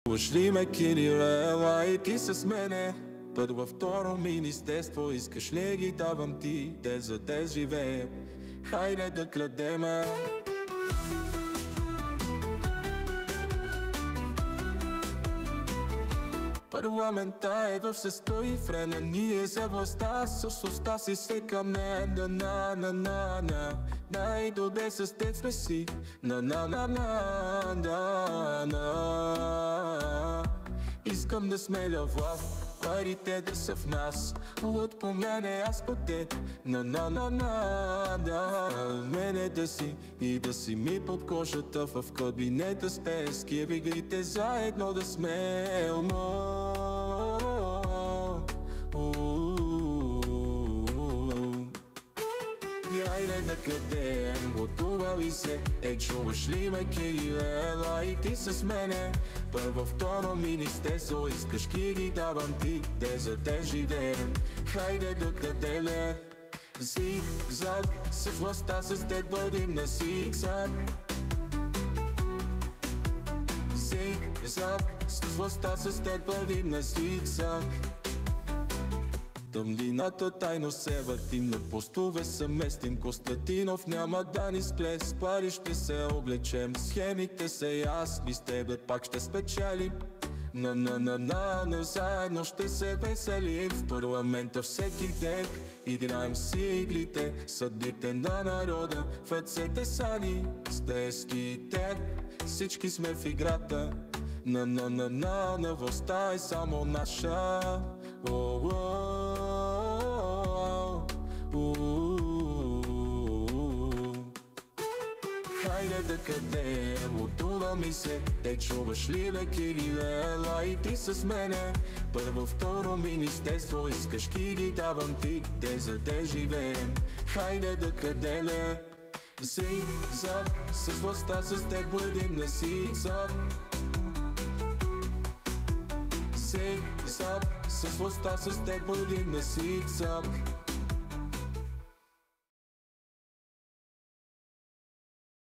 Ушли ме Кирила и ти с мене. Първо, второ министерство, искаш ли ги давам ти, те за те живеем. Хайде да крадеме. Парламента е в състои време, ние за властта с уста си секаме. На най-добре с теб сме си. Искам да смеля власт, парите да са в нас. Луд по мене, аз по теб. Мене да си и да си ми под кожата в кабинета с пески. Виглите заедно да сме Хайде да къдем, готова ли се? Чуваш ли ме Кирила и ти с мене? Първо, второ министерство, искаш ги давам ти, де за те живеем. Хайде да къдем. Зиг-заг, с властта с теб бъдем на зиг-заг. Зиг-заг, с властта с теб бъдем на зиг-заг. Тъмнината тайно се въртим, на постове съместим. Константинов няма да ни спле, с пари ще се облечем. Схемите са ясни, с тебе пак ще спечелим. Заедно ще се веселим. В парламента всеки ден играем си иглите, съдите на народа в ръцете са ни. С теските всички сме в играта. На властта е само наша. Хайде да къдем, отдува ми се. Те чуваш ли ме Кирила и ти с мене? Първо, второ министерство, искаш ги давам ти, де за те живеем. Хайде да къдем. Зиг-заг, с властта с теб бъдем на зиг-заг. Зиг-заг, с властта с теб бъдем на зиг-заг.